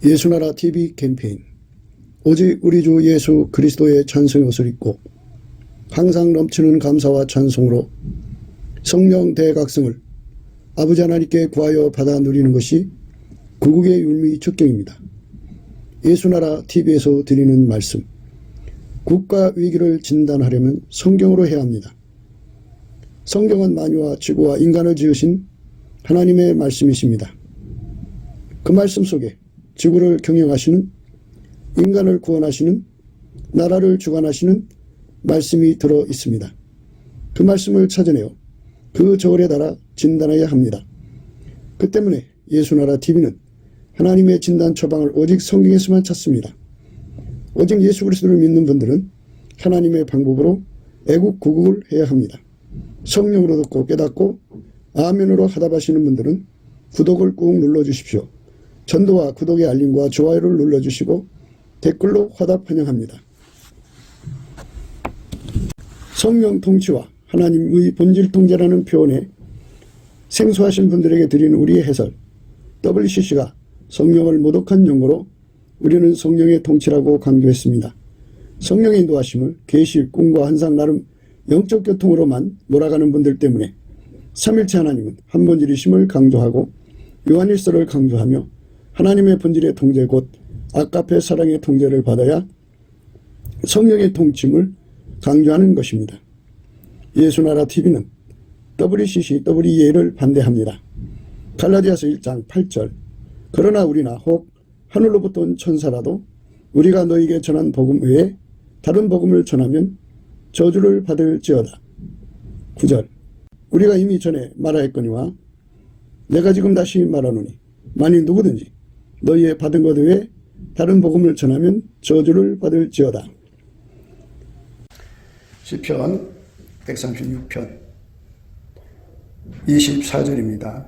예수나라 TV 캠페인 오직 우리 주 예수 그리스도의 찬송의 옷을 입고 항상 넘치는 감사와 찬송으로 성령 대각성을 아버지 하나님께 구하여 받아 누리는 것이 구국의 율미 축경입니다. 예수나라 TV에서 드리는 말씀, 국가 위기를 진단하려면 성경으로 해야 합니다. 성경은 만유와 지구와 인간을 지으신 하나님의 말씀이십니다. 그 말씀 속에 지구를 경영하시는, 인간을 구원하시는, 나라를 주관하시는 말씀이 들어 있습니다. 그 말씀을 찾아내어 그 저울에 달아 진단해야 합니다. 그 때문에 예수나라 TV는 하나님의 진단 처방을 오직 성경에서만 찾습니다. 오직 예수 그리스도를 믿는 분들은 하나님의 방법으로 애국 구국을 해야 합니다. 성령으로 듣고 깨닫고 아멘으로 하답하시는 분들은 구독을 꾹 눌러주십시오. 전도와 구독의 알림과 좋아요를 눌러주시고 댓글로 화답 환영합니다. 성령 통치와 하나님의 본질 통제라는 표현에 생소하신 분들에게 드리는 우리의 해설, WCC가 성령을 모독한 용어로 우리는 성령의 통치라고 강조했습니다. 성령의 인도하심을 계시, 꿈과 환상 나름 영적 교통으로만 몰아가는 분들 때문에 삼일체 하나님은 한 본질이심을 강조하고 요한일서를 강조하며 하나님의 본질의 통제 곧 아가페 사랑의 통제를 받아야 성령의 통침을 강조하는 것입니다. 예수나라 TV는 WCC, WEA를 반대합니다. 갈라디아서 1장 8절 그러나 우리나 혹 하늘로부터 온 천사라도 우리가 너에게 전한 복음 외에 다른 복음을 전하면 저주를 받을지어다. 9절 우리가 이미 전에 말하였거니와 내가 지금 다시 말하노니 만일 누구든지 너희의 받은 것 외에 다른 복음을 전하면 저주를 받을지어다. 시편 136편 24절입니다.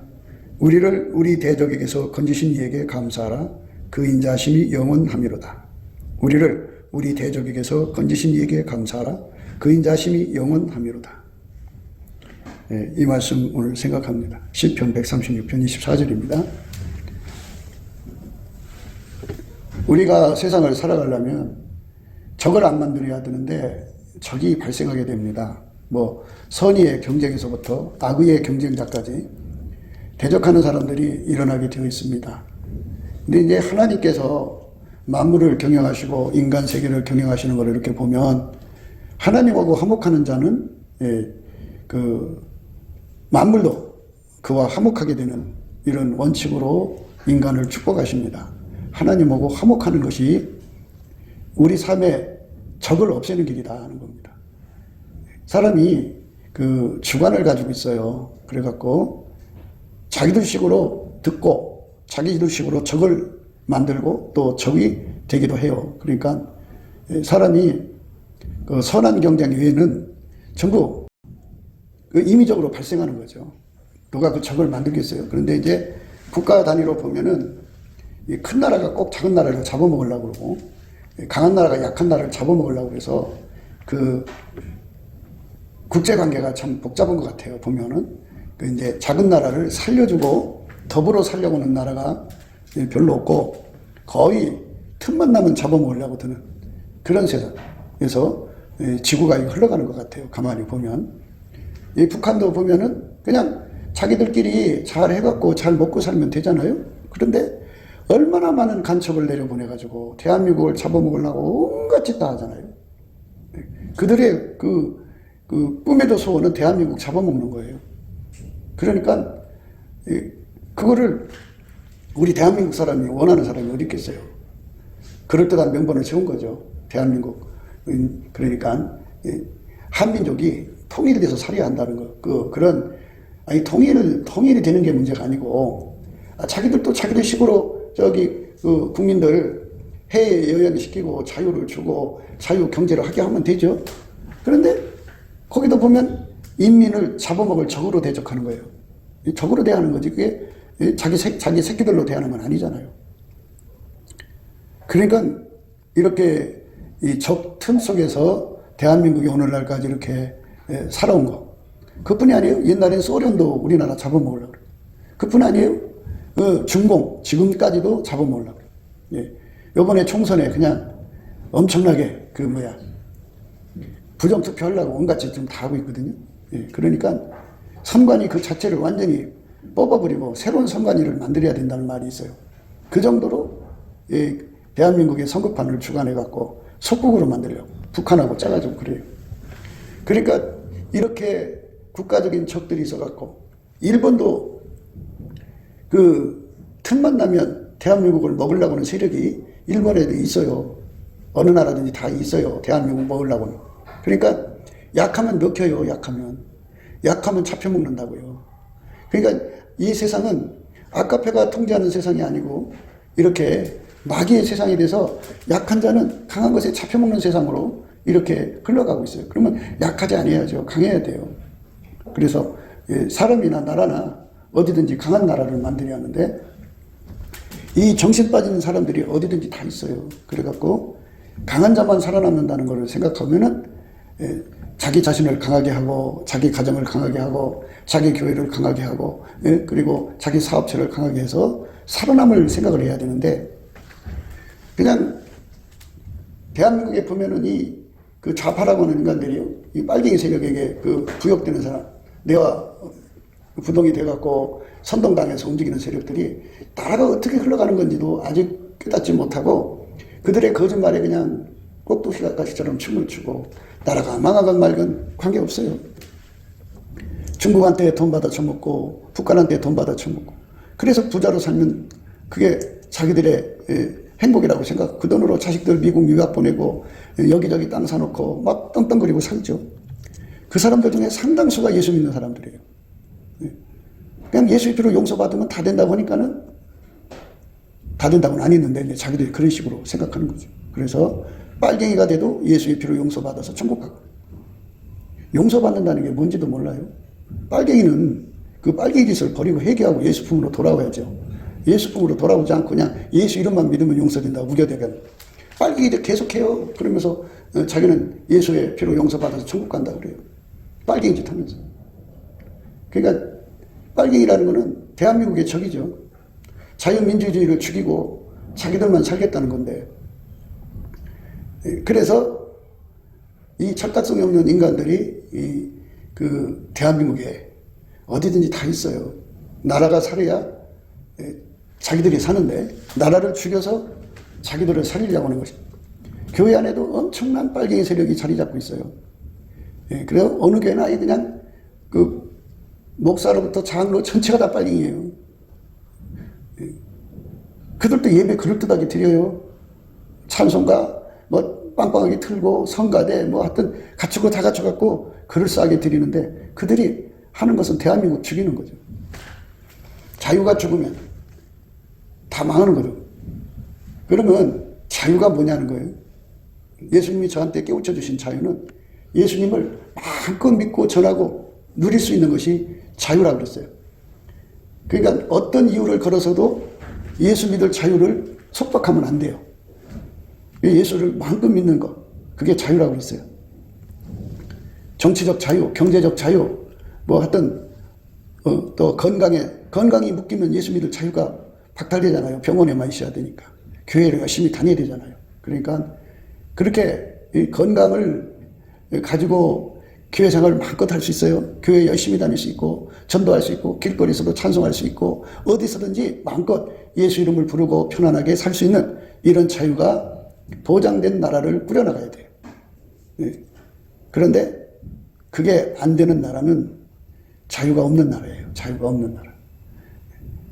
우리를 우리 대적에게서 건지신 이에게 감사하라. 그 인자심이 영원하미로다. 우리를 우리 대적에게서 건지신 이에게 감사하라. 그 인자심이 영원하미로다. 이 말씀 오늘 생각합니다. 시편 136편 24절입니다. 우리가 세상을 살아가려면 적을 안 만들어야 되는데 적이 발생하게 됩니다. 선의의 경쟁에서부터 악의의 경쟁자까지 대적하는 사람들이 일어나게 되어 있습니다. 근데 이제 하나님께서 만물을 경영하시고 인간 세계를 경영하시는 걸 이렇게 보면 하나님하고 화목하는 자는 만물도 그와 화목하게 되는 이런 원칙으로 인간을 축복하십니다. 하나님하고 화목하는 것이 우리 삶의 적을 없애는 길이다 하는 겁니다. 사람이 그 주관을 가지고 있어요. 그래갖고 자기들 식으로 듣고 자기들 식으로 적을 만들고 또 적이 되기도 해요. 그러니까 사람이 그 선한 경쟁 외에는 전부 그 임의적으로 발생하는 거죠. 누가 그 적을 만들겠어요. 그런데 이제 국가 단위로 보면은 이 큰 나라가 꼭 작은 나라를 잡아먹으려고 그러고 강한 나라가 약한 나라를 잡아먹으려고 그래서 그 국제관계가 참 복잡한 것 같아요. 보면은 그 이제 작은 나라를 살려주고 더불어 살려고 하는 나라가 별로 없고 거의 틈만 나면 잡아먹으려고 드는 그런 세상. 그래서 지구가 흘러가는 것 같아요. 가만히 보면 이 북한도 보면은 그냥 자기들끼리 잘 해갖고 잘 먹고 살면 되잖아요. 그런데 얼마나 많은 간첩을 내려보내가지고 대한민국을 잡아먹으려고 온갖 짓 다 하잖아요. 그들의 그 꿈에도 소원은 대한민국 잡아먹는 거예요. 그러니까 그거를 우리 대한민국 사람이 원하는 사람이 어디 있겠어요. 그럴듯한 명분을 세운 거죠. 대한민국. 그러니까 한민족이 통일돼서 살아야 한다는 거. 통일이 되는 게 문제가 아니고 자기들도 자기들 식으로 국민들 해외 여행시키고 자유를 주고 자유 경제를 하게 하면 되죠. 그런데 거기도 보면 인민을 잡아먹을 적으로 대적하는 거예요. 적으로 대하는 거지. 그게 자기 새끼들로 대하는 건 아니잖아요. 그러니까 이렇게 이 적 틈 속에서 대한민국이 오늘날까지 이렇게 살아온 거. 그뿐이 아니에요. 옛날엔 소련도 우리나라 잡아먹으려고 그래요. 그뿐 아니에요. 중공 지금까지도 잡아먹으려고 그래요. 예. 요번에 총선에 그냥 엄청나게 부정투표 하려고 온갖 짓 좀 다 하고 있거든요. 예. 그러니까 선관위 그 자체를 완전히 뽑아버리고 새로운 선관위를 만들어야 된다는 말이 있어요. 그 정도로 대한민국의 선거판을 주관해갖고 속국으로 만들려고 북한하고 짜가지고 그래요. 그러니까 이렇게 국가적인 적들이 있어갖고 일본도 그 틈만 나면 대한민국을 먹으려고 하는 세력이 일본에도 있어요. 어느 나라든지 다 있어요. 대한민국 먹으려고는. 그러니까 약하면 먹혀요. 약하면 잡혀먹는다고요. 그러니까 이 세상은 아카페가 통제하는 세상이 아니고 이렇게 마귀의 세상이 돼서 약한 자는 강한 것에 잡혀먹는 세상으로 이렇게 흘러가고 있어요. 그러면 약하지 않아야죠. 강해야 돼요. 그래서 사람이나 나라나 어디든지 강한 나라를 만들어야 하는데 이 정신 빠진 사람들이 어디든지 다 있어요. 그래갖고 강한 자만 살아남는다는 것을 생각하면은 자기 자신을 강하게 하고 자기 가정을 강하게 하고 자기 교회를 강하게 하고 그리고 자기 사업체를 강하게 해서 살아남을 생각을 해야 되는데 그냥 대한민국에 보면은 그 좌파라고 하는 인간들이요. 이 빨갱이 세력에게 그 부역되는 사람, 내가 부동이 돼갖고 선동당해서 움직이는 세력들이 나라가 어떻게 흘러가는 건지도 아직 깨닫지 못하고 그들의 거짓말에 그냥 꼭두시가시처럼 춤을 추고 나라가 망하건 말건 관계없어요. 중국한테 돈 받아 처먹고 북한한테 돈 받아 처먹고 그래서 부자로 살면 그게 자기들의 행복이라고 생각. 그 돈으로 자식들 미국 유학 보내고 여기저기 땅 사놓고 막 떵떵거리고 살죠. 그 사람들 중에 상당수가 예수 믿는 사람들이에요. 그냥 예수의 피로 용서받으면 다 된다고 하니까는 다 된다고는 안 했는데 자기들이 그런 식으로 생각하는 거죠. 그래서 빨갱이가 돼도 예수의 피로 용서받아서 천국 가고 용서받는다는 게 뭔지도 몰라요. 빨갱이는 그 빨갱이 짓을 버리고 회개하고 예수 품으로 돌아와야죠. 예수 품으로 돌아오지 않고 그냥 예수 이름만 믿으면 용서된다고 우겨대면 빨갱이들 계속해요. 그러면서 자기는 예수의 피로 용서받아서 천국 간다 그래요. 빨갱이 짓 하면서. 그러니까 빨갱이라는 거는 대한민국의 적이죠. 자유민주주의를 죽이고 자기들만 살겠다는 건데 그래서 이 철딱성이 없는 인간들이 그 대한민국에 어디든지 다 있어요. 나라가 살아야 자기들이 사는데 나라를 죽여서 자기들을 살리려고 하는 것입니다. 교회 안에도 엄청난 빨갱이 세력이 자리 잡고 있어요. 그래서 어느 교회나 그냥 그 목사로부터 장로 전체가 다 빨갱이에요. 그들도 예배 그럴듯하게 드려요. 찬송가 뭐 빵빵하게 틀고 성가대 뭐 하여튼 갖추고 다 갖춰갖고 그럴싸하게 드리는데 그들이 하는 것은 대한민국 죽이는 거죠. 자유가 죽으면 다 망하는 거죠. 그러면 자유가 뭐냐는 거예요. 예수님이 저한테 깨우쳐 주신 자유는 예수님을 마음껏 믿고 전하고 누릴 수 있는 것이 자유라고 그랬어요. 그러니까 어떤 이유를 걸어서도 예수 믿을 자유를 속박하면 안 돼요. 예수를 마음껏 믿는 것, 그게 자유라고 그랬어요. 정치적 자유, 경제적 자유, 뭐 하여튼 또 건강이 묶이면 예수 믿을 자유가 박탈되잖아요. 병원에만 있어야 되니까. 교회를 열심히 다녀야 되잖아요. 그러니까 그렇게 이 건강을 가지고 교회 생활을 마음껏 할 수 있어요. 교회 열심히 다닐 수 있고 전도할 수 있고 길거리에서도 찬송할 수 있고 어디서든지 마음껏 예수 이름을 부르고 편안하게 살 수 있는 이런 자유가 보장된 나라를 꾸려나가야 돼요. 그런데 그게 안 되는 나라는 자유가 없는 나라예요. 자유가 없는 나라.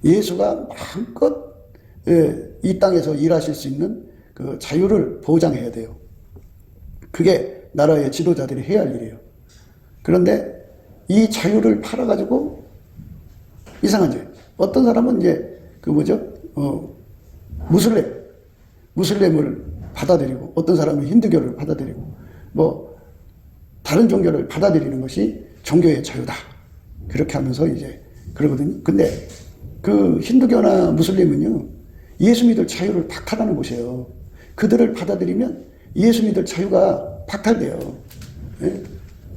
예수가 마음껏 이 땅에서 일하실 수 있는 그 자유를 보장해야 돼요. 그게 나라의 지도자들이 해야 할 일이에요. 그런데 이 자유를 팔아가지고 이상하죠. 어떤 사람은 이제 무슬림을 받아들이고 어떤 사람은 힌두교를 받아들이고 뭐 다른 종교를 받아들이는 것이 종교의 자유다. 그렇게 하면서 이제 그러거든요. 근데 그 힌두교나 무슬림은요, 예수 믿을 자유를 박탈하는 곳이에요. 그들을 받아들이면 예수 믿을 자유가 박탈돼요. 예?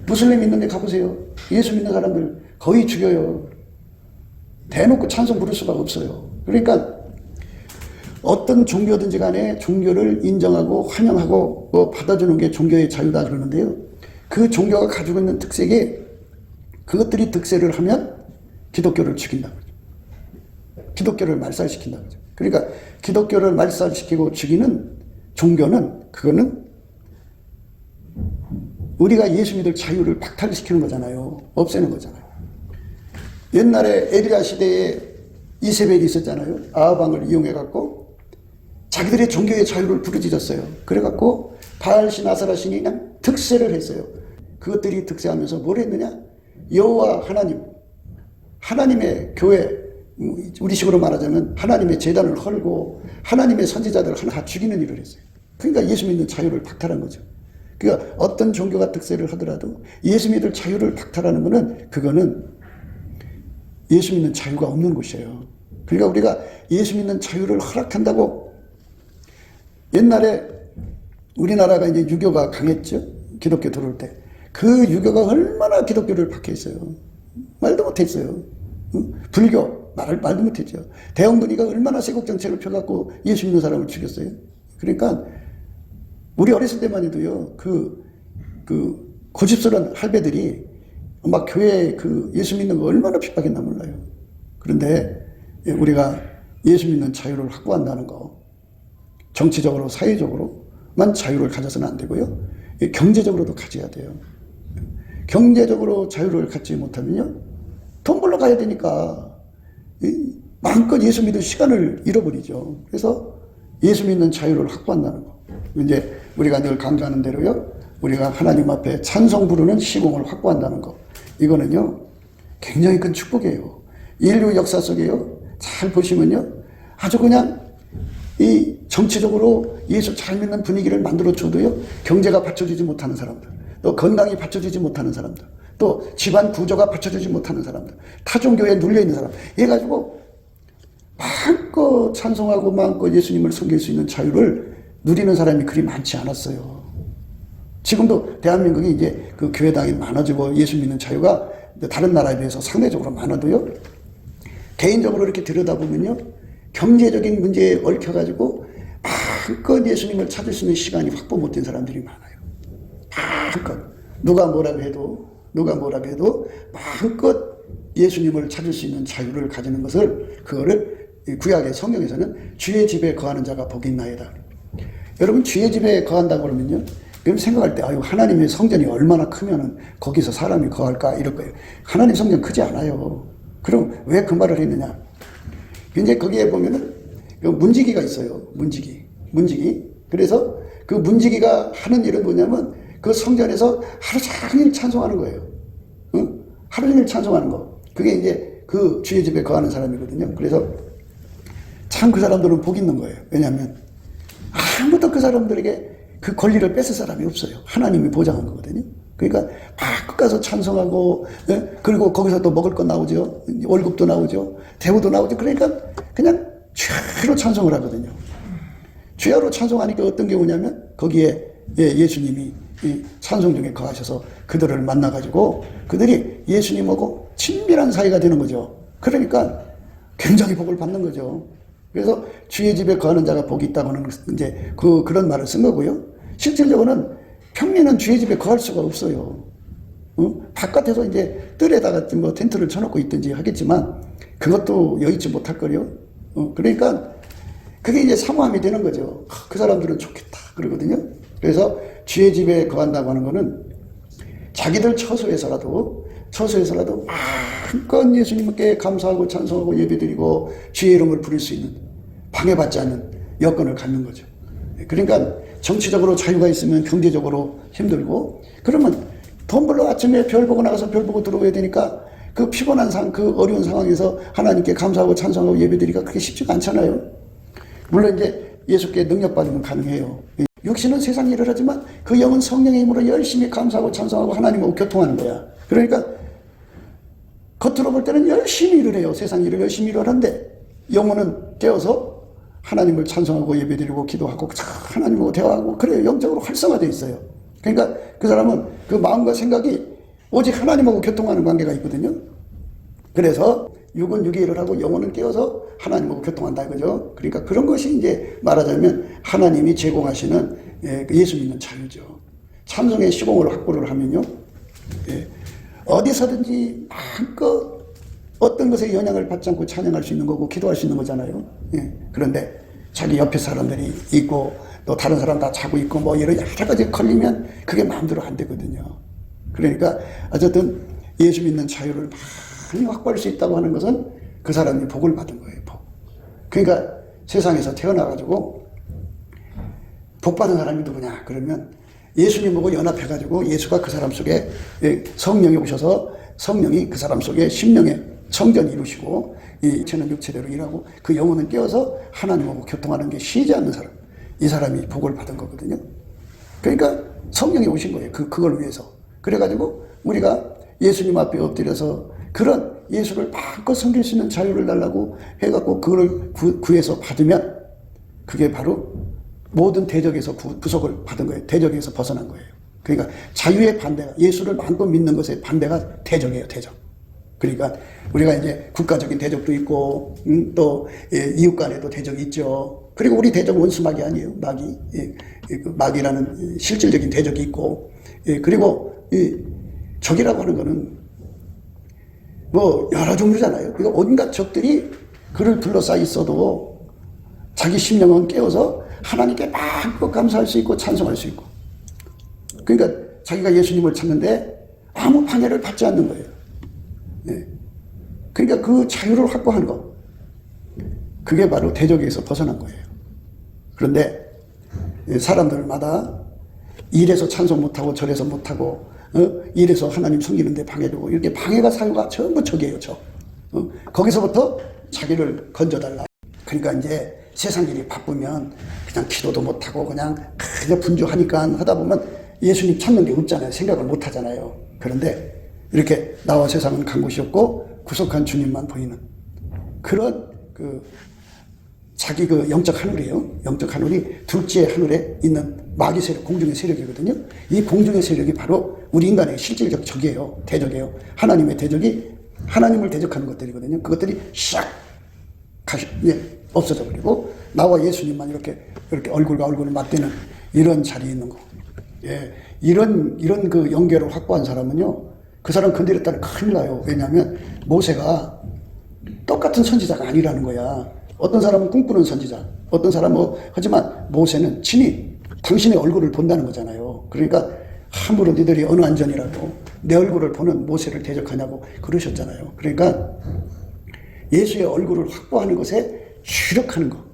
무슬림 있는 데 가보세요. 예수 믿는 사람들 거의 죽여요. 대놓고 찬송 부를 수가 없어요. 그러니까 어떤 종교든지 간에 종교를 인정하고 환영하고 받아주는 게 종교의 자유다 그러는데요. 그 종교가 가지고 있는 특색이 그것들이 득세를 하면 기독교를 죽인다는 거죠. 기독교를 말살시킨다는 거죠. 그러니까 기독교를 말살시키고 죽이는 종교는 그거는 우리가 예수 믿을 자유를 박탈시키는 거잖아요. 없애는 거잖아요. 옛날에 엘리야 시대에 이세벨이 있었잖아요. 아합왕을 이용해갖고 자기들의 종교의 자유를 부르짖었어요. 그래갖고 바알신 아세라신이 그냥 득세를 했어요. 그것들이 득세하면서 뭘 했느냐? 여호와 하나님, 하나님의 교회, 우리식으로 말하자면 하나님의 제단을 헐고 하나님의 선지자들을 하나 죽이는 일을 했어요. 그러니까 예수 믿는 자유를 박탈한 거죠. 그러니까 어떤 종교가 득세를 하더라도 예수 믿을 자유를 박탈하는 것은 그거는 예수 믿는 자유가 없는 것이에요. 그러니까 우리가 예수 믿는 자유를 허락한다고, 옛날에 우리나라가 이제 유교가 강했죠. 기독교 들어올 때. 그 유교가 얼마나 기독교를 박해했어요. 말도 못했어요. 불교 말도 못했죠. 대영돈이가 얼마나 세국 정책을 펴갖고 예수 믿는 사람을 죽였어요. 그러니까 우리 어렸을 때만 해도요, 그 고집스러운 할배들이 막 교회에 그 예수 믿는 거 얼마나 핍박했나 몰라요. 그런데 우리가 예수 믿는 자유를 확보한다는 거, 정치적으로 사회적으로만 자유를 가져서는 안 되고요, 경제적으로도 가져야 돼요. 경제적으로 자유를 갖지 못하면요, 돈 벌러 가야 되니까 마음껏 예수 믿을 시간을 잃어버리죠. 그래서 예수 믿는 자유를 확보한다는 거. 이제 우리가 늘 강조하는 대로요, 우리가 하나님 앞에 찬송 부르는 시공을 확보한다는 거. 이거는요, 굉장히 큰 축복이에요. 인류 역사 속에요, 잘 보시면요, 아주 그냥 이 정치적으로 예수 잘 믿는 분위기를 만들어줘도요, 경제가 받쳐주지 못하는 사람들, 또 건강이 받쳐주지 못하는 사람들, 또 집안 구조가 받쳐주지 못하는 사람들, 타종교에 눌려있는 사람, 얘 가지고 마음껏 찬송하고 마음껏 예수님을 섬길 수 있는 자유를 누리는 사람이 그리 많지 않았어요. 지금도 대한민국이 이제 그 교회당이 많아지고 예수 믿는 자유가 다른 나라에 비해서 상대적으로 많아도요, 개인적으로 이렇게 들여다보면요, 경제적인 문제에 얽혀가지고 마음껏 예수님을 찾을 수 있는 시간이 확보 못된 사람들이 많아요. 마음껏. 누가 뭐라고 해도 마음껏 예수님을 찾을 수 있는 자유를 가지는 것을, 그거를 구약의 성경에서는 주의 집에 거하는 자가 복이 있나이다. 여러분, 주의 집에 거한다고 그러면요, 그럼 생각할 때, 아유, 하나님의 성전이 얼마나 크면은 거기서 사람이 거할까? 이럴 거예요. 하나님 성전 크지 않아요. 그럼 왜 그 말을 했느냐? 이제 거기에 보면은 그 문지기가 있어요. 문지기. 그래서 그 문지기가 하는 일은 뭐냐면 그 성전에서 하루 종일 찬송하는 거예요. 응? 하루 종일 찬송하는 거. 그게 이제 그 주의 집에 거하는 사람이거든요. 그래서 참 그 사람들은 복 있는 거예요. 왜냐하면 아무도 그 사람들에게 그 권리를 뺏을 사람이 없어요. 하나님이 보장한 거거든요. 그러니까 막 가서 찬송하고, 그리고 거기서 또 먹을 거 나오죠. 월급도 나오죠. 대우도 나오죠. 그러니까 그냥 주야로 찬송을 하거든요. 주야로 찬송하니까 어떤 경우냐면 거기에 예수님이 찬송 중에 거하셔서 그들을 만나가지고 그들이 예수님하고 친밀한 사이가 되는 거죠. 그러니까 굉장히 복을 받는 거죠. 그래서 주의 집에 거하는 자가 복이 있다고는 이제 그런 말을 쓴 거고요. 실질적으로는 평민은 주의 집에 거할 수가 없어요. 바깥에서 이제 뜰에다가 뭐 텐트를 쳐놓고 있든지 하겠지만 그것도 여의치 못할 거요. 그러니까 그게 이제 사모함이 되는 거죠. 그 사람들은 좋겠다 그러거든요. 그래서 주의 집에 거한다고 하는 거는 자기들 처소에서라도 마음껏 예수님께 감사하고 찬송하고 예배드리고 주의 이름을 부를 수 있는, 방해받지 않는 여건을 갖는 거죠. 그러니까 정치적으로 자유가 있으면 경제적으로 힘들고, 그러면 돈 벌러 아침에 별 보고 나가서 별 보고 들어오야 되니까 그 피곤한 그 어려운 상황에서 하나님께 감사하고 찬송하고 예배드리기가 그렇게 쉽지가 않잖아요. 물론 이제 예수께 능력받으면 가능해요. 육신은 세상 일을 하지만 그 영은 성령의 힘으로 열심히 감사하고 찬송하고 하나님하고 교통하는 거야. 그러니까 겉으로 볼 때는 열심히 일을 해요. 세상 일을 열심히 일을 하는데 영혼은 깨어서 하나님을 찬송하고 예배드리고 기도하고 하나님하고 대화하고 그래요. 영적으로 활성화되어 있어요. 그러니까 그 사람은 그 마음과 생각이 오직 하나님하고 교통하는 관계가 있거든요. 그래서 육은 육의 일을 하고 영혼은 깨어서 하나님하고 교통한다 이거죠. 그러니까 그런 것이 이제 말하자면 하나님이 제공하시는 예수 믿는 자유죠. 찬송의 시공을 확보를 하면요, 어디서든지 마음껏 어떤 것에 영향을 받지 않고 찬양할 수 있는 거고 기도할 수 있는 거잖아요. 그런데 자기 옆에 사람들이 있고 또 다른 사람 다 자고 있고 뭐 여러 가지 걸리면 그게 마음대로 안 되거든요. 그러니까 어쨌든 예수 믿는 자유를 많이 확보할 수 있다고 하는 것은 그 사람이 복을 받은 거예요. 복. 그러니까 세상에서 태어나가지고 복 받은 사람이 누구냐 그러면 예수님하고 연합해가지고 예수가 그 사람 속에 성령이 오셔서 성령이 그 사람 속에 심령의 성전을 이루시고 이 육체는 육체대로 일하고 그 영혼은 깨어서 하나님하고 교통하는 게 쉬지 않는 사람, 이 사람이 복을 받은 거거든요. 그러니까 성령이 오신 거예요. 그걸 위해서. 그래가지고 우리가 예수님 앞에 엎드려서 그런 예수를 마음껏 섬길 수 있는 자유를 달라고 해갖고 그걸 구해서 받으면 그게 바로 모든 대적에서 구속을 받은 거예요. 대적에서 벗어난 거예요. 그러니까 자유의 반대가, 예수를 마음껏 믿는 것의 반대가 대적이에요. 대적. 그러니까 우리가 이제 국가적인 대적도 있고 또 이웃 간에도 대적이 있죠. 그리고 우리 대적은 원수 마귀 아니에요. 마귀. 마귀라는 실질적인 대적이 있고, 그리고 적이라고 하는 거는 뭐 여러 종류잖아요. 그러니까 온갖 적들이 그를 둘러싸여 있어도 자기 심령은 깨어서 하나님께 마음껏 감사할 수 있고 찬송할 수 있고, 그러니까 자기가 예수님을 찾는데 아무 방해를 받지 않는 거예요. 그러니까 그 자유를 확보하는 것, 그게 바로 대적에서 벗어난 거예요. 그런데 사람들마다 이래서 찬송 못하고 저래서 못하고 이래서 하나님 섬기는데 방해되고 이렇게 방해가 사유가 전부 적이에요. 거기서부터 자기를 건져달라. 그러니까 이제 세상 일이 바쁘면 그냥 기도도 못하고 그냥 분주하니까 하다 보면 예수님 찾는 게 없잖아요. 생각을 못 하잖아요. 그런데 이렇게 나와 세상은 간 곳이 없고 구속한 주님만 보이는 그런 자기 영적 하늘이에요. 영적 하늘이 둘째 하늘에 있는 마귀 세력, 공중의 세력이거든요. 이 공중의 세력이 바로 우리 인간의 실질적 적이에요. 대적이에요. 하나님의 대적이 하나님을 대적하는 것들이거든요. 그것들이 샥 없어져 버리고 나와 예수님만 이렇게 얼굴과 얼굴을 맞대는 이런 자리에 있는 거. 이런 그 연결을 확보한 사람은요, 그 사람 건드렸다는 큰일 나요. 왜냐하면 모세가 똑같은 선지자가 아니라는 거야. 어떤 사람은 꿈꾸는 선지자, 어떤 사람은 하지만 모세는 친히 당신의 얼굴을 본다는 거잖아요. 그러니까 함부로 니들이 어느 안전이라도 내 얼굴을 보는 모세를 대적하냐고 그러셨잖아요. 그러니까 예수의 얼굴을 확보하는 것에 주력하는 거,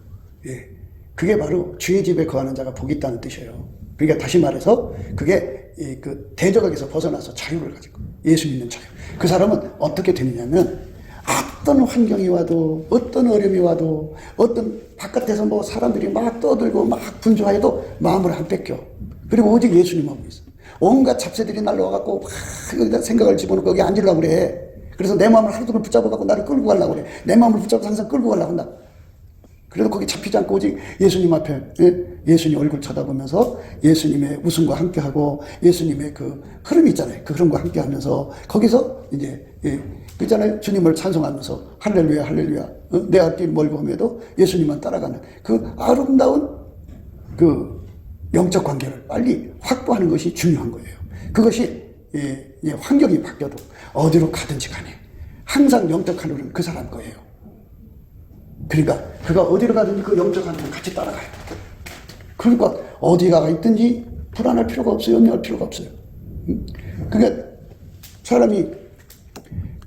그게 바로 주의 집에 거하는 자가 복이 있다는 뜻이에요. 그러니까 다시 말해서 그게 그 대적에서 벗어나서 자유를 가지고 예수 믿는 자유. 그 사람은 어떻게 되느냐면 어떤 환경이 와도 어떤 어려움이 와도 어떤 바깥에서 뭐 사람들이 막 떠들고 막 분주하여도 마음을 안 뺏겨. 그리고 오직 예수님하고 있어. 온갖 잡새들이 날라와갖고 막 여기다 생각을 집어넣고 여기 앉으려고 그래. 그래서 내 마음을 하루 종일 붙잡아갖고 나를 끌고 가려고 그래. 내 마음을 붙잡아서 항상 끌고 가려고 한다. 그래도 거기 잡히지 않고 오직 예수님 앞에 예수님 얼굴 쳐다보면서 예수님의 웃음과 함께하고 예수님의 그 흐름이 있잖아요. 그 흐름과 함께하면서 거기서 이제 그잖아요. 주님을 찬송하면서 할렐루야 할렐루야, 내 앞길 멀고 험해도 예수님만 따라가는 그 아름다운 그 영적 관계를 빨리 확보하는 것이 중요한 거예요. 그것이 환경이 바뀌어도 어디로 가든지 간에 항상 영적 하늘은 그 사람 거예요. 그러니까 그가 어디로 가든지 그 영적 하늘은 같이 따라가요. 그러니까 어디가 있든지 불안할 필요가 없어요. 염려할 필요가 없어요. 그러니까 사람이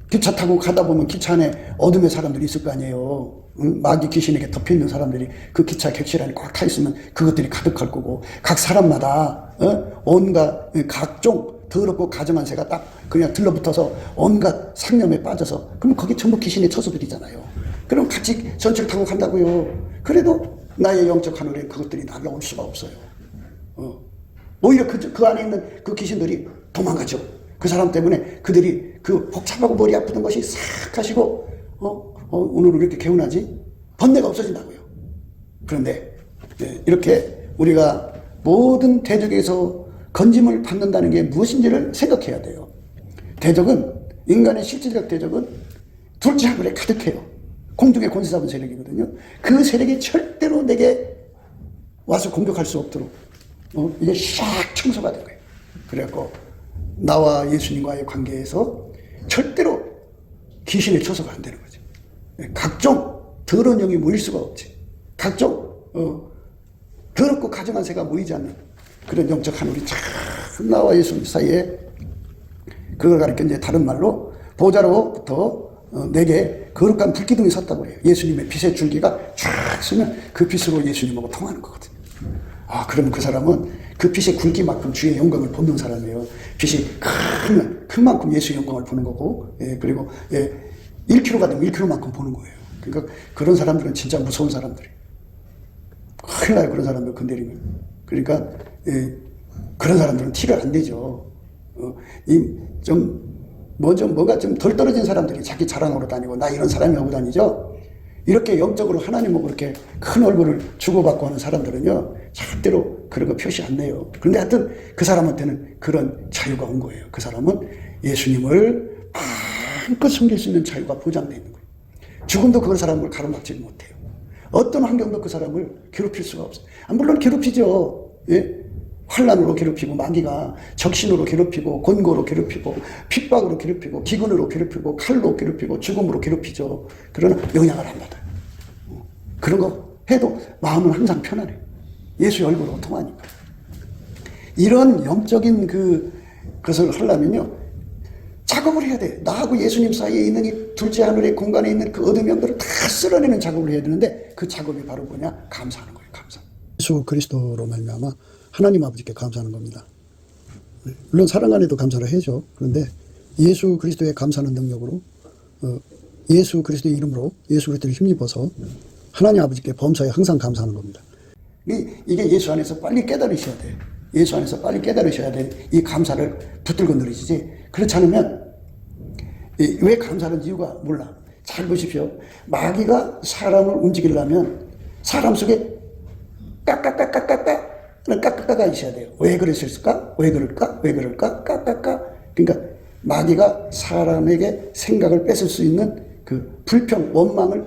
기차 타고 가다 보면 기차 안에 어둠의 사람들이 있을 거 아니에요. 마귀 귀신에게 덮여있는 사람들이 그 기차 객실 안에 꽉 타 있으면 그것들이 가득할 거고, 각 사람마다 온갖 각종 더럽고 가증한 새가 딱 그냥 들러붙어서 온갖 상념에 빠져서, 그럼 거기 전부 귀신의 처소들이잖아요. 그럼 같이 전철 타고 간다고요. 그래도 나의 영적 하늘에 그것들이 날라올 수가 없어요. 오히려 그 안에 있는 그 귀신들이 도망가죠. 그 사람 때문에 그들이 그 복잡하고 머리 아프던 것이 싹 하시고, 오늘은 왜 이렇게 개운하지? 번뇌가 없어진다고요. 그런데 이렇게 우리가 모든 대적에서 건짐을 받는다는 게 무엇인지를 생각해야 돼요. 대적은, 인간의 실질적 대적은 둘째 하늘에 가득해요. 공중의 권세 잡은 세력이거든요. 그 세력이 절대로 내게 와서 공격할 수 없도록 이제 샥 청소가 된 거예요. 그래갖고 나와 예수님과의 관계에서 절대로 귀신의 처소가 안 되는 거죠. 각종 더러운 영이 모일 수가 없지. 각종 더럽고 가증한 새가 모이지 않는 그런 영적 하늘이 참 나와 예수님 사이에, 그걸 가리켜 이제 다른 말로 보좌로부터 내게 거룩한 불기둥이 섰다고 해요. 예수님의 빛의 줄기가 쫙 서면 그 빛으로 예수님하고 통하는 거거든요. 아, 그러면 그 사람은 그 빛의 굵기만큼 주의 영광을 보는 사람이에요. 빛이 크면 큰 만큼 예수의 영광을 보는 거고, 그리고 1kg가 되면 1kg만큼 보는 거예요. 그러니까 그런 사람들은 진짜 무서운 사람들이에요. 큰일 나요, 그런 사람들 건드리면. 그러니까 그런 사람들은 티를 안 내죠. 뭔가 좀 덜 떨어진 사람들이 자기 자랑으로 다니고 나 이런 사람이 하고 다니죠. 이렇게 영적으로 하나님하고 이렇게 큰 얼굴을 주고받고 하는 사람들은요, 절대로 그런 거 표시 안 내요. 그런데 하여튼 그 사람한테는 그런 자유가 온 거예요. 그 사람은 예수님을 마음껏 섬길 수 있는 자유가 보장되어 있는 거예요. 죽음도 그 사람을 가로막지 못해요. 어떤 환경도 그 사람을 괴롭힐 수가 없어요. 물론 괴롭히죠. 예? 환난으로 괴롭히고, 마귀가 적신으로 괴롭히고, 권고로 괴롭히고, 핍박으로 괴롭히고, 기근으로 괴롭히고, 칼로 괴롭히고, 죽음으로 괴롭히죠. 그러나 영향을 안 받아요. 그런 거 해도 마음은 항상 편안해요. 예수의 얼굴로 통하니까. 이런 영적인 그것을 하려면요, 작업을 해야 돼. 나하고 예수님 사이에 있는 이 둘째 하늘의 공간에 있는 그 어둠 영들을 다 쓸어내는 작업을 해야 되는데, 그 작업이 바로 뭐냐? 감사하는 거예요. 감사. 예수 그리스도로 말미암아 하나님 아버지께 감사하는 겁니다. 물론 사랑 안에도 감사를 해야죠. 그런데 예수 그리스도의 감사하는 능력으로, 예수 그리스도의 이름으로 예수 그리스도를 힘입어서 하나님 아버지께 범사에 항상 감사하는 겁니다. 이게 예수 안에서 빨리 깨달으셔야 돼요. 예수 안에서 빨리 깨달으셔야 돼. 이 감사를 붙들고 누리시지. 그렇지 않으면 왜 감사하는 이유가 몰라. 잘 보십시오. 마귀가 사람을 움직이려면 사람 속에 까까까까까가 있어야 돼요. 왜 그랬을까? 왜 그럴까? 왜 그럴까? 까까까. 그러니까 마귀가 사람에게 생각을 뺏을 수 있는 그 불평, 원망을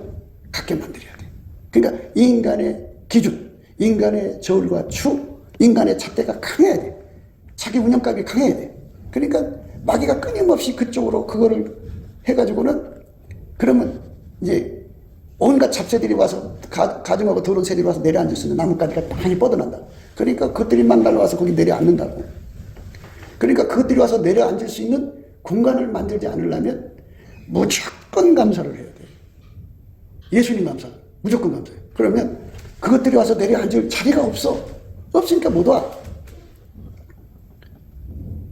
갖게 만들어야 돼. 그러니까 인간의 기준, 인간의 저울과 추, 인간의 잣대가 강해야 돼. 자기 운영감이 강해야 돼. 그러니까 마귀가 끊임없이 그쪽으로 그거를 해가지고는, 그러면 이제 온갖 잡새들이 와서, 가증하고 더러운 새들이 와서 내려앉을 수 있는 나뭇가지가 많이 뻗어난다. 그러니까 그것들이 막 날라와서 거기 내려앉는다고. 그러니까 그것들이 와서 내려앉을 수 있는 공간을 만들지 않으려면 무조건 감사를 해야 돼. 예수님 감사. 무조건 감사해. 그러면 그것들이 와서 내려앉을 자리가 없어. 없으니까 못 와.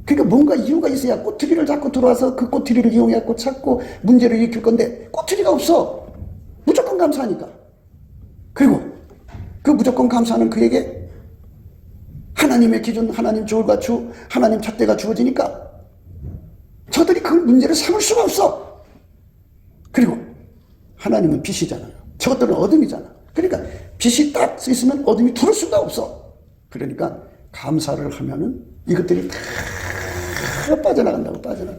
그러니까 뭔가 이유가 있어야 꼬투리를 잡고 들어와서 그 꼬투리를 이용해갖고 찾고 문제를 일으킬 건데, 꼬투리가 없어. 무조건 감사하니까. 그리고 그 무조건 감사하는 그에게 하나님의 기준, 하나님 저울과 주, 하나님 잣대가 주어지니까 저들이 그 문제를 삼을 수가 없어. 그리고 하나님은 빛이잖아요. 저것들은 어둠이잖아. 그러니까 빛이 딱 있으면 어둠이 들을 수가 없어. 그러니까 감사를 하면은 이것들이 다 빠져나간다고. 빠져나가.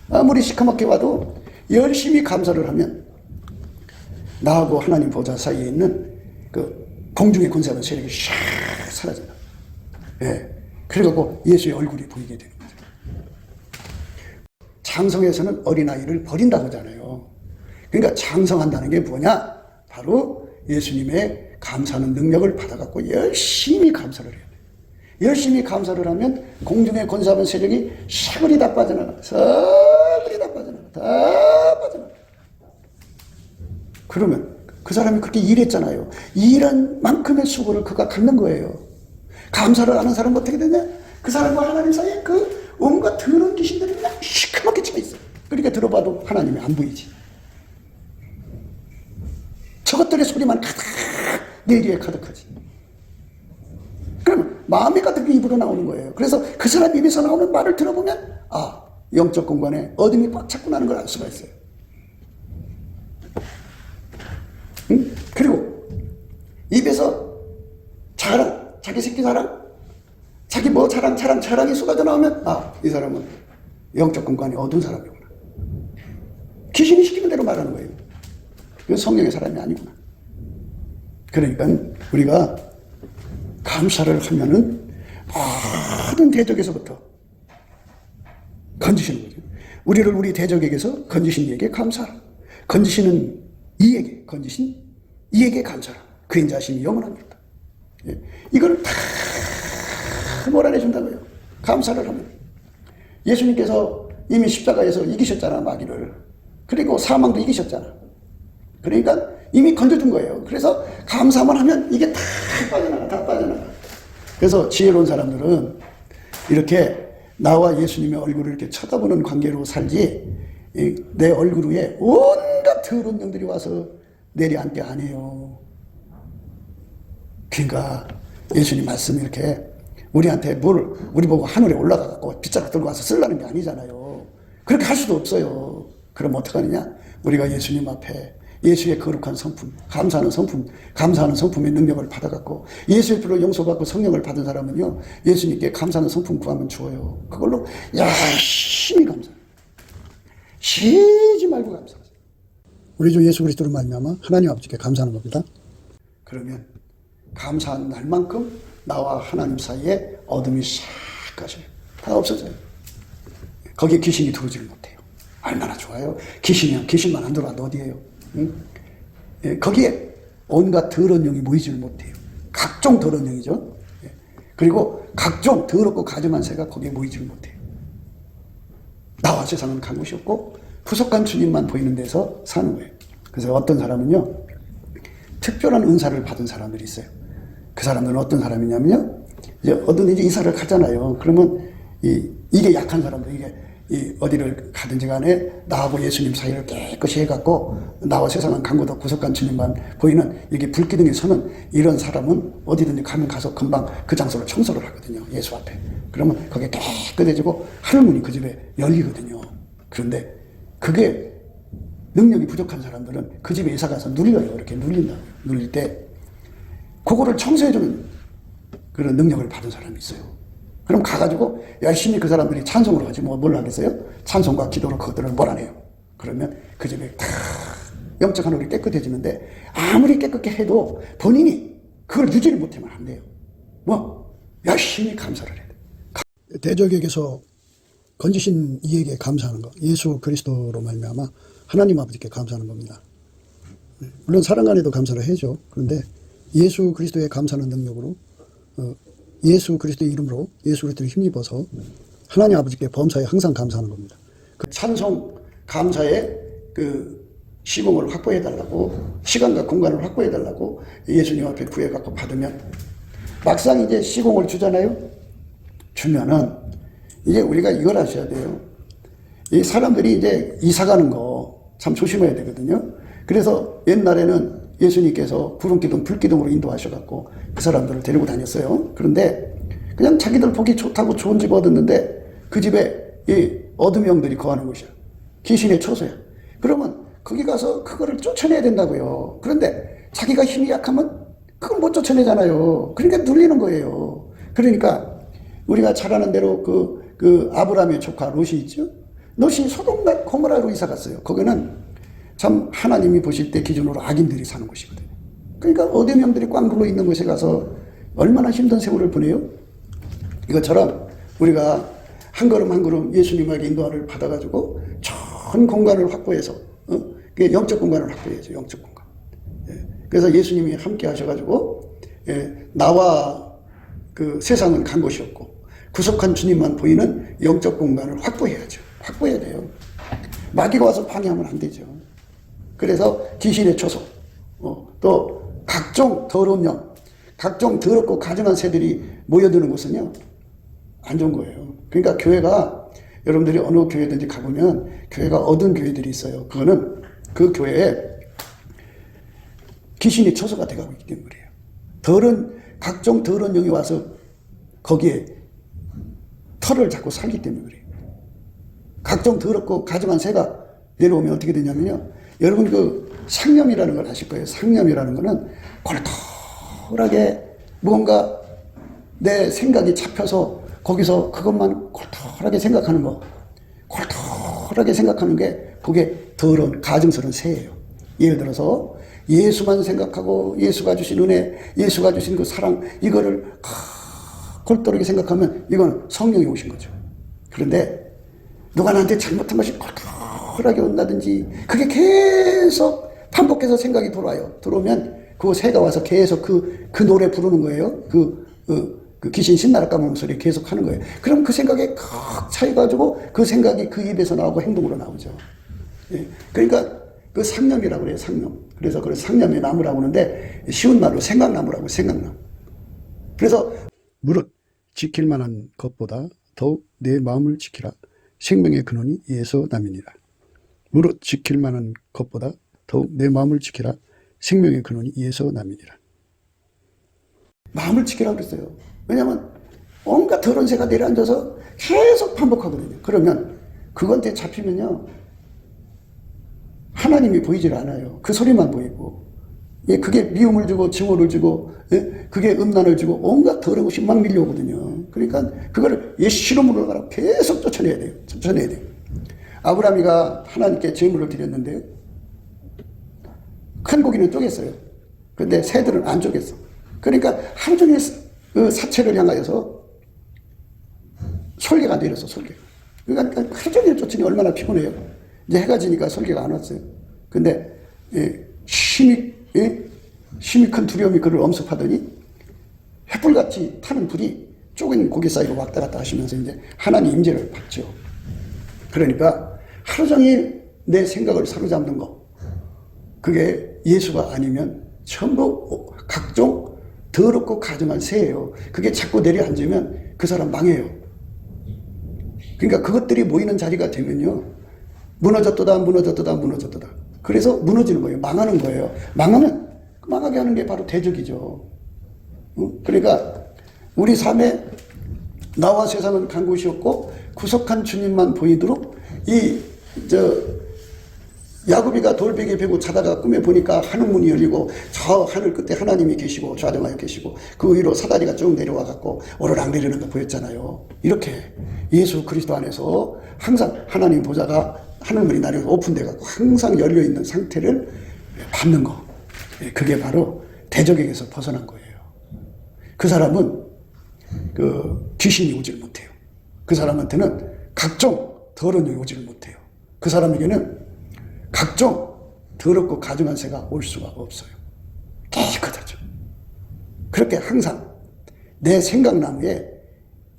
아무리 시커멓게 와도 열심히 감사를 하면 나하고 하나님 보좌 사이에 있는 그 공중의 권세하는 세력이 샥 사라져요. 예. 그리고 예수의 얼굴이 보이게 되는 거죠. 장성에서는 어린아이를 버린다고 하잖아요. 그러니까 장성한다는 게 뭐냐? 바로 예수님의 감사하는 능력을 받아갖고 열심히 감사를 해야 돼요. 열심히 감사를 하면 공중의 권세하는 세력이 샤그리 다 빠져나가. 샤그리 다 빠져나가. 다 빠져나가. 그러면 그 사람이 그렇게 일했잖아요. 일한 만큼의 수고를 그가 갖는 거예요. 감사를 하는 사람은 어떻게 되냐? 그 사람과 하나님 사이에 그 온갖 더러운 귀신들이 그냥 시커멓게 차 있어. 그러니까 들어봐도 하나님이 안 보이지. 저것들의 소리만 가득 내 뒤에 가득하지. 그러면 마음이 가득 입으로 나오는 거예요. 그래서 그 사람 입에서 나오는 말을 들어보면, 아, 영적 공간에 어둠이 꽉 찼고 나는 걸 알 수가 있어요. 응? 그리고 입에서 자랑, 자기 새끼 자랑, 자기 뭐 자랑이 쏟아져 나오면, 아, 이 사람은 영적 공간이 어두운 사람이구나. 귀신이 시키는 대로 말하는 거예요. 그건 성령의 사람이 아니구나. 그러니까 우리가 감사를 하면은 모든 대적에서부터 건지시는 거죠. 우리를 우리 대적에게서 건지신 이에게 감사하라. 건지시는 이에게, 건지신 이에게 감사하라. 그 인자심이 영원합니다. 예. 이걸 다 몰아내준다고요. 감사를 하면. 예수님께서 이미 십자가에서 이기셨잖아, 마귀를. 그리고 사망도 이기셨잖아. 그러니까 이미 건져준 거예요. 그래서 감사만 하면 이게 다 빠져나가, 다 빠져나가. 그래서 지혜로운 사람들은 이렇게 나와 예수님의 얼굴을 이렇게 쳐다보는 관계로 살지, 내 얼굴 위에 온갖 더러운 영들이 와서 내려앉게 안 해요. 그러니까 예수님 말씀이 이렇게 우리한테 우리 보고 하늘에 올라가갖고 빗자루 들고 와서 쓰려는 게 아니잖아요. 그렇게 할 수도 없어요. 그럼 어떡하느냐? 우리가 예수님 앞에 예수의 거룩한 성품, 감사하는 성품의 능력을 받아갖고 예수의 피로 용서받고 성령을 받은 사람은요, 예수님께 감사하는 성품 구하면 주어요. 그걸로 열심히 감사해요. 쉬지 말고 감사하세요. 우리 주 예수 그리스도로 말미암아 하나님 아버지께 감사하는 겁니다. 그러면 감사한 날만큼 나와 하나님 사이에 어둠이 싹 가져요. 다 없어져요. 거기에 귀신이 들어오지를 못해요. 얼마나 좋아요. 귀신만 안 들어와도 어디에요? 응? 예, 거기에 온갖 더러운 영이 모이지를 못해요. 각종 더러운 영이죠. 예. 그리고 각종 더럽고 가증한 새가 거기에 모이지를 못해요. 나와 세상은 간 곳이 없고 부속한 주님만 보이는 데서 사는 거예요. 그래서 어떤 사람은요, 특별한 은사를 받은 사람들이 있어요. 그 사람들은 어떤 사람이냐면요, 이제 어떤 이제 이사를 가잖아요. 그러면 이게 약한 사람들, 어디를 가든지 간에 나하고 예수님 사이를 깨끗이 해갖고 나와 세상은 간 곳 없고 구속한 주님만 보이는 이게 불기둥에 서는 이런 사람은 어디든지 가면 가서 금방 그 장소를 청소를 하거든요. 예수 앞에. 그러면 거기에 깨끗해지고 하늘문이 그 집에 열리거든요. 그런데 그게 능력이 부족한 사람들은 그 집에 이사 가서 눌려요. 이렇게 눌린다고요. 눌릴 때 그거를 청소해주는 그런 능력을 받은 사람이 있어요. 그럼 가가지고 열심히 그 사람들이 찬송으로 하지 뭘 하겠어요? 찬송과 기도로 그것들을 몰아내요. 그러면 그 집에 다 영적 하늘이 깨끗해지는데 아무리 깨끗게 해도 본인이 그걸 유지를 못하면 안 돼요. 열심히 감사를 해야 돼. 대적에게서 건지신 이에게 감사하는 거, 예수 그리스도로 말미암아 하나님 아버지께 감사하는 겁니다. 물론 사랑 안에도 감사를 해야죠. 그런데 예수 그리스도의 감사하는 능력으로 예수 그리스도의 이름으로 예수 그리스도를 힘입어서 하나님 아버지께 범사에 항상 감사하는 겁니다. 그 찬송 감사의 그 시공을 확보해달라고, 시간과 공간을 확보해달라고 예수님 앞에 구해갖고 받으면, 막상 이제 시공을 주잖아요. 주면은 이제 우리가 이걸 아셔야 돼요. 이 사람들이 이제 이사 가는 거 참 조심해야 되거든요. 그래서 옛날에는 예수님께서 구름기둥, 불기둥으로 인도하셔갖고 그 사람들을 데리고 다녔어요. 그런데 그냥 자기들 보기 좋다고 좋은 집 얻었는데 그 집에 이 어둠 영들이 거하는 곳이야. 귀신의 처소야. 그러면 거기 가서 그거를 쫓아내야 된다고요. 그런데 자기가 힘이 약하면 그걸 못 쫓아내잖아요. 그러니까 눌리는 거예요. 그러니까 우리가 잘 아는 대로 그 아브라함의 조카 롯이 있죠. 롯이 소돔과 고모라로 이사 갔어요. 거기는 참 하나님이 보실 때 기준으로 악인들이 사는 곳이거든요. 그러니까 어둠 영들이 꽉 눌러 있는 곳에 가서 얼마나 힘든 세월을 보내요? 이것처럼 우리가 한 걸음 한 걸음 예수님에게 인도를 받아가지고 전 공간을 확보해서, 영적 공간을 확보해야죠. 영적 공간. 그래서 예수님이 함께 하셔가지고, 나와 그 세상은 간 곳이 없고 구속한 주님만 보이는 영적 공간을 확보해야죠. 확보해야 돼요. 마귀가 와서 방해하면 안 되죠. 그래서 귀신의 초소, 또 각종 더러운 영, 각종 더럽고 가증한 새들이 모여드는 곳은요, 안 좋은 거예요. 그러니까 교회가, 여러분들이 어느 교회든지 가보면 교회가 어두운 교회들이 있어요. 그거는 그 교회에 귀신의 초소가 돼가고 있기 때문에 그래요. 각종 더러운 영이 와서 거기에 털을 잡고 살기 때문에 그래요. 각종 더럽고 가증한 새가 내려오면 어떻게 되냐면요, 여러분 그 상념이라는 걸 아실 거예요. 상념이라는 거는 골똘하게 무언가 내 생각이 잡혀서 거기서 그것만 골똘하게 생각하는 거, 골똘하게 생각하는 게 그게 더러운 가증스러운 새예요. 예를 들어서 예수만 생각하고 예수가 주신 은혜, 예수가 주신 그 사랑, 이거를 골똘하게 생각하면 이건 성령이 오신 거죠. 그런데 누가 나한테 잘못한 것이 콜콜하게 온다든지 그게 계속 반복해서 생각이 들어오면 그 새가 와서 계속 그 노래 부르는 거예요. 그 귀신 신나라 까먹는 소리 계속 하는 거예요. 그럼 그 생각에 칵 차여가지고 그 생각이 그 입에서 나오고 행동으로 나오죠. 예. 그러니까 그 상념이라고 그래요, 상념. 그래서 그걸 상념의 나무라고 하는데 쉬운 말로 생각나무라고, 생각나무. 그래서 무릇 지킬 만한 것보다 더욱 내 마음을 지키라. 생명의 근원이 이에서 남이니라. 무릇 지킬 만한 것보다 더욱 내 마음을 지키라. 생명의 근원이 이에서 남이니라. 마음을 지키라고 그랬어요. 왜냐하면 온갖 더러운 새가 내려앉아서 계속 반복하거든요. 그러면 그건데 잡히면요, 하나님이 보이질 않아요. 그 소리만 보이고, 예, 그게 미움을 주고 증오를 주고, 예, 그게 음란을 주고 온갖 더러운 것이 막 밀려오거든요. 그러니까 그거를 예시로물로 가라 계속 쫓아내야 돼요. 쫓아내야 돼요. 아브라함이가 하나님께 제물을 드렸는데요, 큰 고기는 쪼갰어요. 근데 새들은 안 쪼갰어. 그러니까 하루 종일 그 사체를 향하여서 솔개가 내렸어, 솔개. 그러니까 하루 종일 쫓으니 얼마나 피곤해요. 이제 해가 지니까 솔개가 안 왔어요. 근데 심히 큰 두려움이 그를 엄습하더니 횃불같이 타는 불이 쪼갠 고개 사이로 왔다 갔다 하시면서 이제 하나님 임재를 받죠. 그러니까 하루 종일 내 생각을 사로잡는 거, 그게 예수가 아니면 전부 각종 더럽고 가증한 새예요. 그게 자꾸 내려앉으면 그 사람 망해요. 그러니까 그것들이 모이는 자리가 되면요, 무너졌도다, 무너졌도다, 무너졌도다. 그래서 무너지는 거예요. 망하는 거예요. 망하면 망하게 하는 게 바로 대적이죠. 그러니까 우리 삶에 나와 세상은 간 곳이었고 구속한 주님만 보이도록 야곱이가 돌베개 베고 자다가 꿈에 보니까 하늘 문이 열리고 저 하늘 끝에 하나님이 계시고 좌정하여 계시고 그 위로 사다리가 쭉 내려와 갖고 오르락 내리는 거 보였잖아요. 이렇게 예수 그리스도 안에서 항상 하나님 보좌가 하늘 문이 나려서 오픈돼 갖고 항상 열려 있는 상태를 받는 거, 그게 바로 대적에게서 벗어난 거예요. 그 사람은 귀신이 오질 못해요. 그 사람한테는 각종 더러운 영이 오질 못해요. 그 사람에게는 각종 더럽고 가증한 새가 올 수가 없어요. 깨끗하죠. 그렇게 항상 내 생각나무에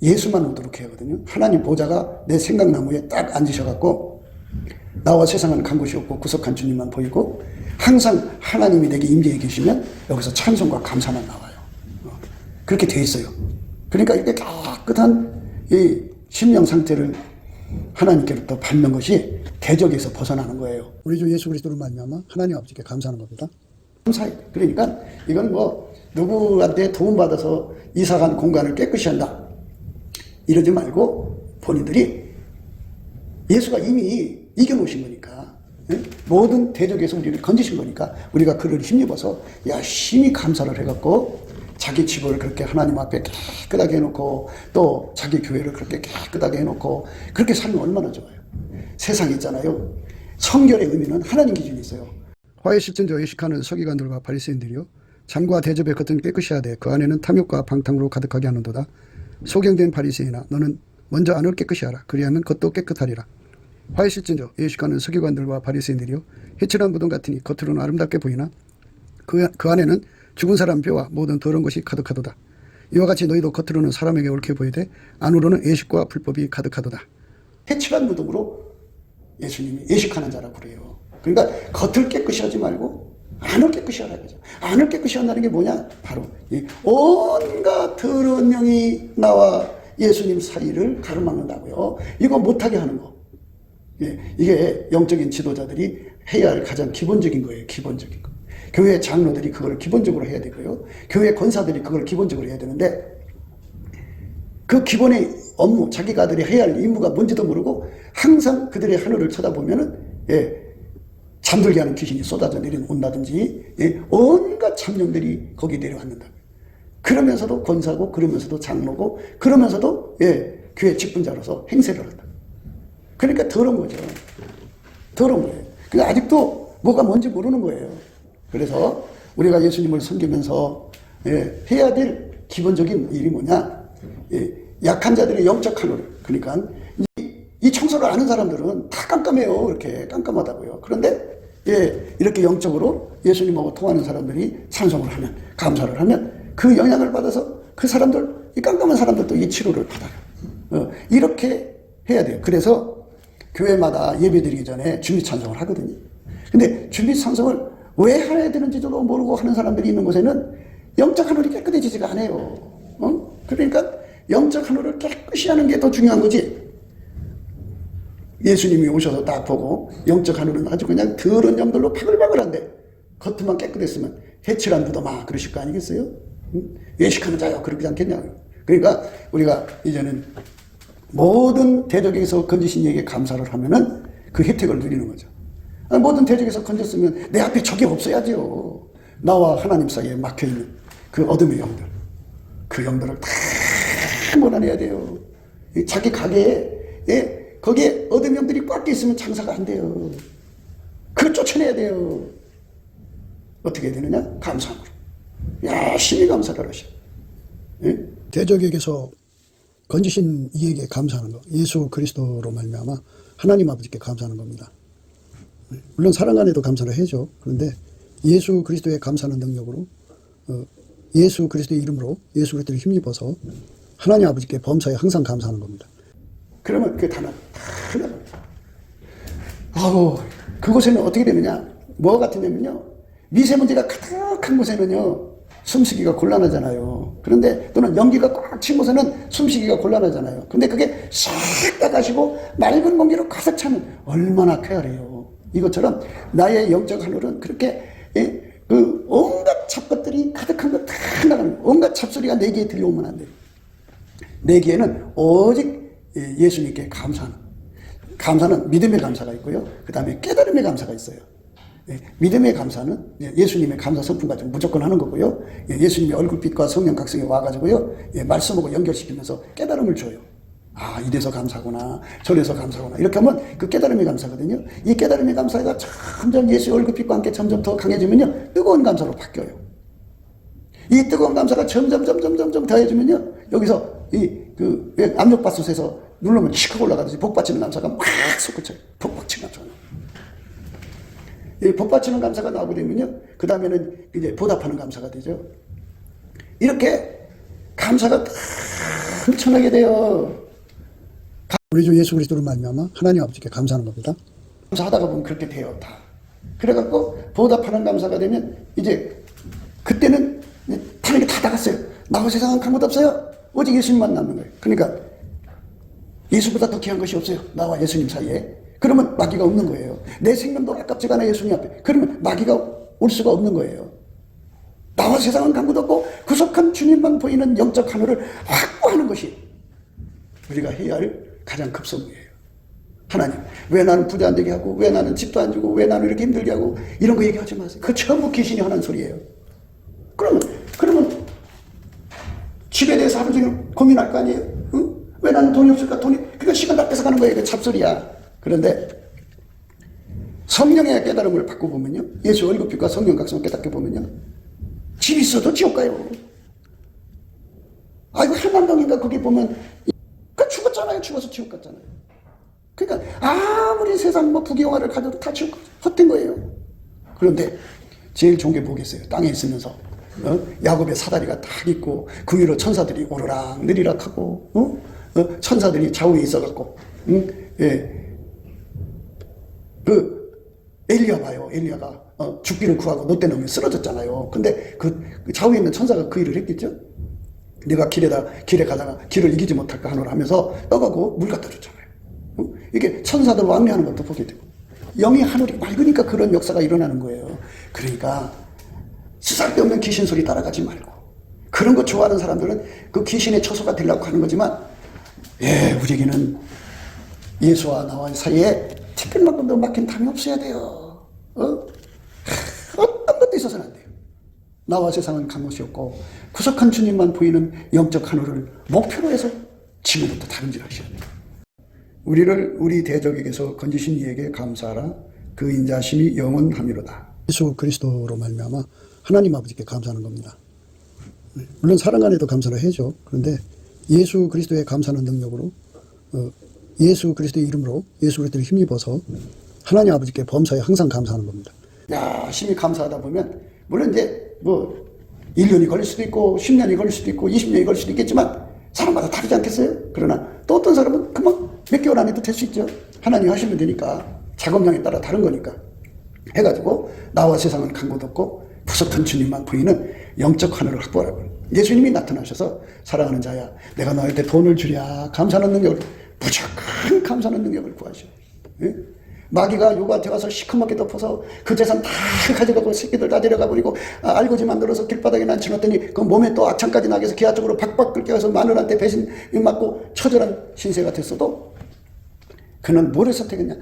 예수만 오도록 해야거든요. 하나님 보좌가 내 생각나무에 딱 앉으셔갖고 나와 세상은 간 곳이 없고 구속한 주님만 보이고 항상 하나님이 내게 임재해 계시면 여기서 찬송과 감사만 나와요. 그렇게 돼 있어요. 그러니까 이렇게 깨끗한 이 심령 상태를 하나님께로부터 받는 것이 대적에서 벗어나는 거예요. 우리 주 예수 그리스도로 말미암아 하나님 아버지께 감사하는 겁니다. 감사해. 그러니까 이건 뭐 누구한테 도움받아서 이사간 공간을 깨끗이 한다 이러지 말고 본인들이 예수가 이미 이겨놓으신 거니까, 모든 대적에서 우리를 건지신 거니까 우리가 그를 힘입어서 열심히 감사를 해갖고 자기 집을 그렇게 하나님 앞에 깨끗하게 해놓고 또 자기 교회를 그렇게 깨끗하게 해놓고 그렇게 살면 얼마나 좋아요. 세상 있잖아요. 성결의 의미는 하나님 기준이 있어요. 화해 실천자 의식하는 서기관들과 바리새인들이요, 잔과 대접의 겉은 깨끗이 하되 그 안에는 탐욕과 방탕으로 가득하게 하는도다. 소경된 바리새인아, 너는 먼저 안을 깨끗이 하라. 그리하면 겉도 깨끗하리라. 화해 실천자 의식하는 서기관들과 바리새인들이요, 해칠한 무덤 같으니 겉으로는 아름답게 보이나 그 안에는 죽은 사람 뼈와 모든 더러운 것이 가득하도다. 이와 같이 너희도 겉으로는 사람에게 옳게 보이되 안으로는 애식과 불법이 가득하도다. 해칠한 무덤으로 예수님이 예식하는 자라고 그래요. 그러니까 겉을 깨끗이 하지 말고 안을 깨끗이 하라 그죠. 안을 깨끗이 한다는 게 뭐냐? 바로 이 온갖 더러운 영이 나와 예수님 사이를 가로막는다고요. 이거 못하게 하는 거. 이게 영적인 지도자들이 해야 할 가장 기본적인 거예요. 기본적인 거. 교회 장로들이 그걸 기본적으로 해야 되고요. 교회 권사들이 그걸 기본적으로 해야 되는데 그 기본의 업무, 자기가 아들이 해야 할 임무가 뭔지도 모르고 항상 그들의 하늘을 쳐다보면은 잠들게 하는 귀신이 쏟아져 내려온다든지 온갖 참령들이 거기 내려왔는다. 그러면서도 권사고 그러면서도 장로고 그러면서도 교회 직분자로서 행세를 한다. 그러니까 더러운 거죠. 더러운 거예요. 근데 아직도 뭐가 뭔지 모르는 거예요. 그래서 우리가 예수님을 섬기면서 해야 될 기본적인 일이 뭐냐? 약한 자들의 영적 한우를, 그러니까 이 청소를 아는 사람들은 다 깜깜해요. 이렇게 깜깜하다고요. 그런데 이렇게 영적으로 예수님하고 통하는 사람들이 찬송을 하면, 감사를 하면 그 영향을 받아서 그 사람들, 이 깜깜한 사람들도 이 치료를 받아요. 이렇게 해야 돼요. 그래서 교회마다 예배드리기 전에 준비 찬송을 하거든요. 근데 준비 찬송을 왜 해야 되는지도 모르고 하는 사람들이 있는 곳에는 영적 한우리 깨끗해지지가 않아요. 그러니까 영적 한우를 깨끗이 하는 게 더 중요한 거지. 예수님이 오셔서 딱 보고 영적 한우는 아주 그냥 더러운 영들로 바글바글한데 겉만 깨끗했으면 해칠한 무덤아 그러실 거 아니겠어요? 외식하는 자요 그러지 않겠냐고요. 그러니까 우리가 이제는 모든 대적에서 건지신 이에게 감사를 하면은 그 혜택을 누리는 거죠. 모든 대적에서 건졌으면 내 앞에 적이 없어야죠. 나와 하나님 사이에 막혀있는 그 어둠의 영들, 그 영들을 다 몰아내야 돼요. 자기 가게에 거기에 어둠 영들이 꽉 있으면 장사가 안 돼요. 그걸 쫓아내야 돼요. 어떻게 되느냐? 감사함으로. 열심히 감사를 하셔. 대적에게서 건지신 이에게 감사하는 거. 예수 그리스도로 말미암아 하나님 아버지께 감사하는 겁니다. 물론 사랑 안에도 감사를 해죠. 그런데 예수 그리스도의 감사하는 능력으로 예수 그리스도의 이름으로 예수 그리스도를 힘입어서 하나님 아버지께 범사에 항상 감사하는 겁니다. 그러면 그 단어 다 흘러갑니다. 그곳에는 어떻게 되느냐? 뭐 같으냐면요. 미세먼지가 가득한 곳에는요. 숨쉬기가 곤란하잖아요. 그런데 또는 연기가 꽉 찬 곳에는 숨쉬기가 곤란하잖아요. 근데 그게 싹 다 가시고 맑은 공기로 가득 차면 얼마나 쾌활해요. 이것처럼 나의 영적 하늘은 그렇게 그 온갖 잡것들이 가득한 거 다 나가는 거예요. 온갖 잡소리가 내 귀에 들려오면 안 돼요. 내 귀에는 오직 예수님께 감사는 믿음의 감사가 있고요. 그 다음에 깨달음의 감사가 있어요. 믿음의 감사는 예수님의 감사 성품 가지고 무조건 하는 거고요. 예수님의 얼굴빛과 성령 각성에 와가지고요. 말씀하고 연결시키면서 깨달음을 줘요. 이래서 감사구나, 저래서 감사구나. 이렇게 하면 그 깨달음의 감사거든요. 이 깨달음의 감사가 점점 예수의 얼굴빛과 함께 점점 더 강해지면요. 뜨거운 감사로 바뀌어요. 이 뜨거운 감사가 점점 더해지면요. 여기서 그 압력밥솥에서 누르면 시커 올라가듯이 복받치는 감사가 막 솟구쳐요. 복받치는 감사가. 이 복받치는 감사가 나오게 되면요. 그 다음에는 이제 보답하는 감사가 되죠. 이렇게 감사가 넘쳐나게 돼요. 우리 주 예수 그리스도로 말미암아 하나님 아버지께 감사하는 겁니다. 감사하다가 보면 그렇게 돼요. 다. 그래갖고 보답하는 감사가 되면 이제 그때는 다른 게 다 나갔어요. 나와 세상은 아무도 없어요. 오직 예수님만 남는 거예요. 그러니까 예수보다 더 귀한 것이 없어요. 나와 예수님 사이에. 그러면 마귀가 없는 거예요. 내 생명도 아깝지가 않아 예수님 앞에. 그러면 마귀가 올 수가 없는 거예요. 나와 세상은 아무도 없고 구속한 주님만 보이는 영적 하늘을 확보하는 것이 우리가 해야 할 가장 급선무예요. 하나님, 왜 나는 부자 안 되게 하고, 왜 나는 집도 안 주고, 왜 나는 이렇게 힘들게 하고, 이런 거 얘기하지 마세요. 그거 전부 귀신이 하는 소리예요. 그러면 집에 대해서 하루 종일 고민할 거 아니에요? 응? 왜 나는 돈이 없을까? 그러니까 시간 다 뺏어가는 거예요. 그 잡소리야. 그런데 성령의 깨달음을 받고 보면요. 예수 얼굴빛과 성령 각성을 깨닫게 보면요. 집 있어도 지옥 가요. 이거 할망동인가 거기 보면 죽었잖아요. 죽어서 지옥 갔잖아요. 그러니까 아무리 세상 부귀영화를 가져도 다 지옥 헛된 거예요. 그런데 제일 좋은 게 뭐겠어요? 땅에 있으면서 야곱의 사다리가 딱 있고 그 위로 천사들이 오르락 내리락 하고 천사들이 좌우에 있어갖고 그 엘리야 봐요. 엘리야가 죽기를 구하고 노때 넘겨 쓰러졌잖아요. 근데 그 좌우에 있는 천사가 그 일을 했겠죠? 내가 길에 가다가 길을 이기지 못할까 하노라 하면서 떠가고 물 갖다 줬잖아요. 이게 천사들 왕래하는 것도 보게 되고 영이 하늘이 맑으니까 그런 역사가 일어나는 거예요. 그러니까 쓰잘데없는 귀신 소리 따라가지 말고 그런 거 좋아하는 사람들은 그 귀신의 처소가 되려고 하는 거지만 우리에게는 예수와 나와 사이에 티끌만큼도 막힌 담이 없어야 돼요. 어떤 것도 있어서는 안 돼요. 나와 세상은 간 곳이 없고 구속한 주님만 보이는 영적 하늘을 목표로 해서 지금부터 다름질하셔야 돼요. 우리 대적에게서 건지신 이에게 감사하라. 그 인자심이 영원함이로다. 예수 그리스도로 말미암아 하나님 아버지께 감사하는 겁니다. 물론 사랑 안에도 감사를 해죠. 그런데 예수 그리스도의 감사하는 능력으로 예수 그리스도의 이름으로 예수 그리스도를 힘입어서 하나님 아버지께 범사에 항상 감사하는 겁니다. 열심히 감사하다 보면 물론 이제 뭐 1년이 걸릴 수도 있고 10년이 걸릴 수도 있고 20년이 걸릴 수도 있겠지만 사람마다 다르지 않겠어요? 그러나 또 어떤 사람은 금방 몇 개월 안에도 될 수 있죠. 하나님 하시면 되니까 작업량에 따라 다른 거니까 해가지고 나와 세상은 간 곳 없고 부석한 주님만 보이는 영적 하늘을 확보하라고. 예수님이 나타나셔서 사랑하는 자야 내가 너한테 돈을 주랴 감사하는 능력을 무조건 감사하는 능력을 구하셔. 예? 마귀가 요구한테 와서 시커멓게 덮어서 그 재산 다 가져가고 새끼들 다 데려가 버리고 알고지 만들어서 길바닥에 난치놨더니 그 몸에 또 악창까지 나게 해서 기아 쪽으로 박박 긁혀서 마누라한테 배신 맞고 처절한 신세가 됐어도 그는 뭐를 선택했냐?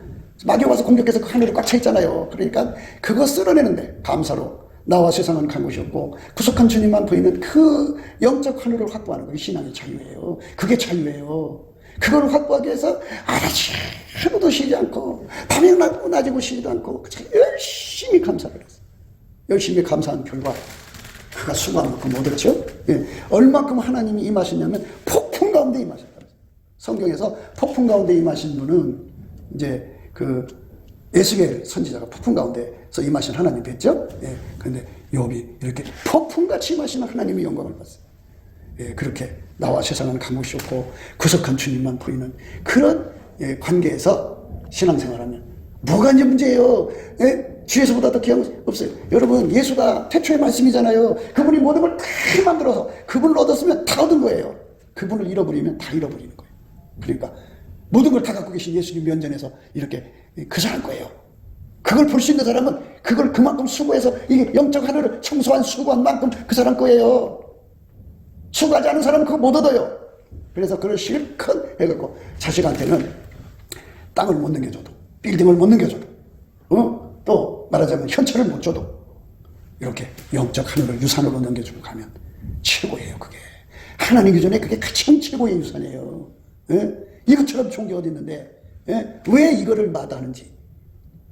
마귀가 와서 공격해서 그 하늘이 꽉 차 있잖아요. 그러니까 그거 쓸어내는데 감사로 나와 세상은 간 곳이 없고 구속한 주님만 보이는 그 영적 하늘을 확보하는 거예요. 신앙의 자유예요. 그게 자유예요. 그걸 확보하기 위해서 하루도 쉬지 않고 밤이 낮이고 쉬지도 않고 열심히 감사를 했어요. 열심히 감사한 결과 그가 수고한 만큼 못 얻었죠. 예. 얼마큼 하나님이 임하셨냐면 폭풍 가운데 임하셨다. 성경에서 폭풍 가운데 임하신 분은 이제 그 에스겔 선지자가 폭풍 가운데서 임하신 하나님 됐죠. 예. 그런데 욥이 이렇게 폭풍같이 임하시는 하나님의 영광을 봤어요. 예, 그렇게 나와 세상은 간 곳이 없고 구속한 주님만 보이는 그런 관계에서 신앙생활하면 뭐가 이제 문제예요? 예? 주에서보다 더 귀한 것 없어요. 여러분 예수가 태초의 말씀이잖아요. 그분이 모든 걸 다 만들어서 그분을 얻었으면 다 얻은 거예요. 그분을 잃어버리면 다 잃어버리는 거예요. 그러니까 모든 걸 다 갖고 계신 예수님 면전에서 이렇게 그 사람 거예요. 그걸 볼 수 있는 사람은 그걸 그만큼 수고해서 이 영적 하늘을 청소한 수고한 만큼 그 사람 거예요. 수고하지 않은 사람은 그거 못 얻어요. 그래서 그걸 실컷 해갖고 자식한테는 땅을 못 넘겨줘도 빌딩을 못 넘겨줘도 또 말하자면 현찰을 못 줘도 이렇게 영적 하늘을 유산으로 넘겨주고 가면 최고예요. 그게 하나님 기준에 그게 가장 최고의 유산이에요. 예? 이것처럼 좋은 게 어디 있는데 예? 왜 이거를 마다하는지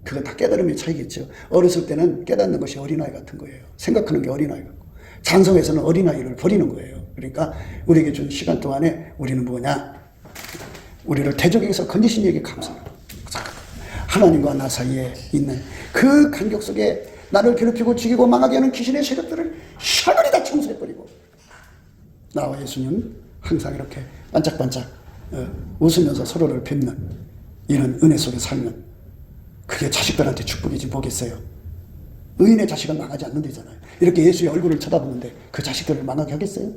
그거 다 깨달음의 차이겠죠. 어렸을 때는 깨닫는 것이 어린아이 같은 거예요. 생각하는 게 어린아이 같고 장성에서는 어린아이를 버리는 거예요. 그러니까 우리에게 준 시간 동안에 우리는 뭐냐? 우리를 대적에서 건지신 이에게 감사합니다. 하나님과 나 사이에 있는 그 간격 속에 나를 괴롭히고 죽이고 망하게 하는 귀신의 세력들을 샤그리 다 청소해버리고 나와 예수님은 항상 이렇게 반짝반짝 웃으면서 서로를 뵙는 이런 은혜 속에 살면 그게 자식들한테 축복이지 뭐겠어요. 의인의 자식은 망하지 않는 데잖아요. 이렇게 예수의 얼굴을 쳐다보는데 그 자식들을 망하게 하겠어요?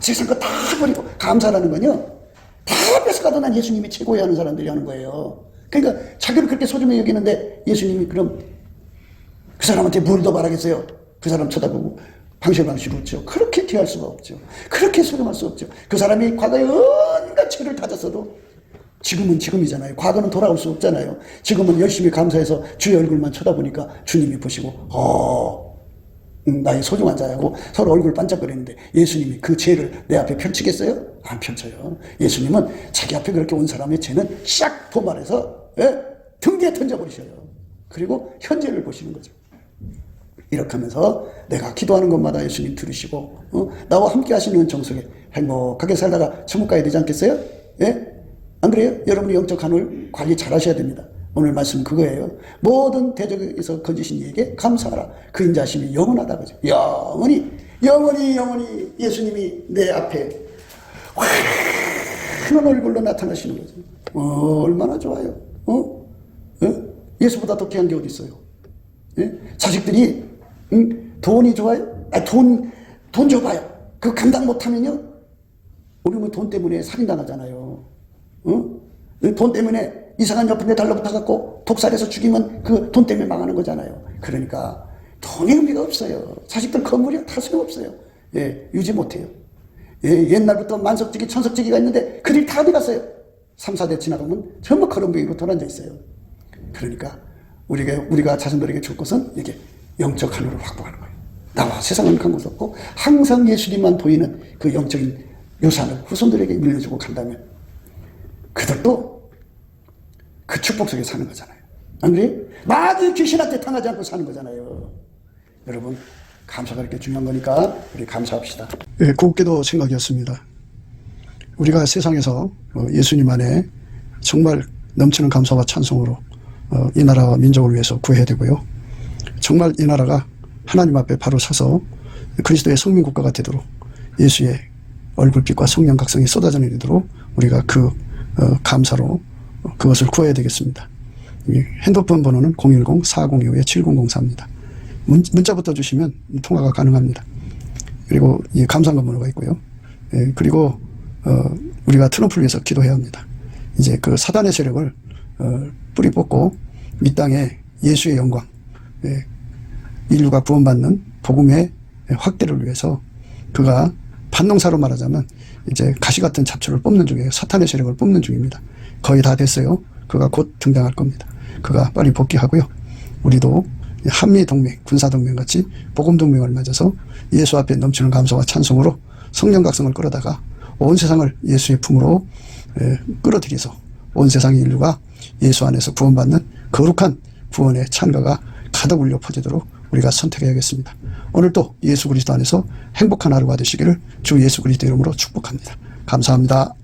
세상 거 다 버리고 감사라는 건요 다 뺏어가도 난 예수님이 최고야 하는 사람들이 하는 거예요. 그러니까 자기를 그렇게 소중히 여기는데 예수님이 그럼 그 사람한테 뭘 더 바라겠어요? 그 사람 쳐다보고 방실방실 웃죠. 그렇게 대할 수가 없죠. 그렇게 소중할 수 없죠. 그 사람이 과거에 온갖 죄를 다졌어도 지금은 지금이잖아요. 과거는 돌아올 수 없잖아요. 지금은 열심히 감사해서 주의 얼굴만 쳐다보니까 주님이 보시고 나의 소중한 자하고 서로 얼굴 반짝거리는데 예수님이 그 죄를 내 앞에 펼치겠어요? 안 펼쳐요. 예수님은 자기 앞에 그렇게 온 사람의 죄는 싹 포말해서 등 뒤에 던져버리셔요. 그리고 현재를 보시는 거죠. 이렇게 하면서 내가 기도하는 것마다 예수님 들으시고 나와 함께 하시는 정석에 행복하게 살다가 천국 가야 되지 않겠어요? 예? 안 그래요? 여러분이 영적 하늘 관리 잘 하셔야 됩니다. 오늘 말씀 그거예요. 모든 대적에서 건지신 이에게 감사하라. 그 인자심이 영원하다. 그죠? 영원히 예수님이 내 앞에 환한 얼굴로 나타나시는 거죠. 얼마나 좋아요. 예수보다 더 귀한 게 어디 있어요? 예? 자식들이 돈이 좋아요? 돈 줘봐요. 그거 감당 못하면요. 우리 뭐 돈 때문에 살인당하잖아요. 돈 때문에 이상한 옆에 데 달라붙어갖고 독살해서 죽이면 그 돈 때문에 망하는 거잖아요. 그러니까 돈의 의미가 없어요. 자식들 건물이 다 소용없어요. 예, 유지 못해요. 예, 옛날부터 만석지기, 천석지기가 있는데 그들이 다 어디 갔어요? 3, 4대 지나가면 전부 거렁뱅이로 돌아앉아 있어요. 그러니까 우리가 자손들에게 줄 것은 이게 영적 하늘을 확보하는 거예요. 나와 세상은 간 곳 없고 항상 예수님만 보이는 그 영적인 유산을 후손들에게 물려주고 간다면 그들도 그 축복 속에 사는 거잖아요. 안 그래? 마귀 귀신한테 당하지 않고 사는 거잖아요. 여러분, 감사가 이렇게 중요한 거니까 우리 감사합시다. 예, 곱게도 생각이었습니다. 우리가 세상에서 예수님 안에 정말 넘치는 감사와 찬송으로 이 나라와 민족을 위해서 구해야 되고요. 정말 이 나라가 하나님 앞에 바로 서서 그리스도의 성민국가가 되도록 예수의 얼굴빛과 성령 각성이 쏟아져 내리도록 우리가 그 감사로 그것을 구해야 되겠습니다. 핸드폰 번호는 010-4025-7004입니다. 문자부터 주시면 통화가 가능합니다. 그리고 이 감사한 번호가 있고요. 그리고 우리가 트럼프를 위해서 기도해야 합니다. 이제 그 사단의 세력을 뿌리 뽑고 이 땅에 예수의 영광, 인류가 구원받는 복음의 확대를 위해서 그가 반농사로 말하자면 이제 가시 같은 잡초를 뽑는 중이에요. 사탄의 세력을 뽑는 중입니다. 거의 다 됐어요. 그가 곧 등장할 겁니다. 그가 빨리 복귀하고요. 우리도 한미동맹, 군사동맹 같이 복음동맹을 맺어서 예수 앞에 넘치는 감사와 찬송으로 성령 각성을 끌어다가 온 세상을 예수의 품으로 끌어들여서 온 세상의 인류가 예수 안에서 구원받는 거룩한 구원의 찬가가 가득 울려 퍼지도록 우리가 선택해야겠습니다. 오늘도 예수 그리스도 안에서 행복한 하루가 되시기를 주 예수 그리스도 이름으로 축복합니다. 감사합니다.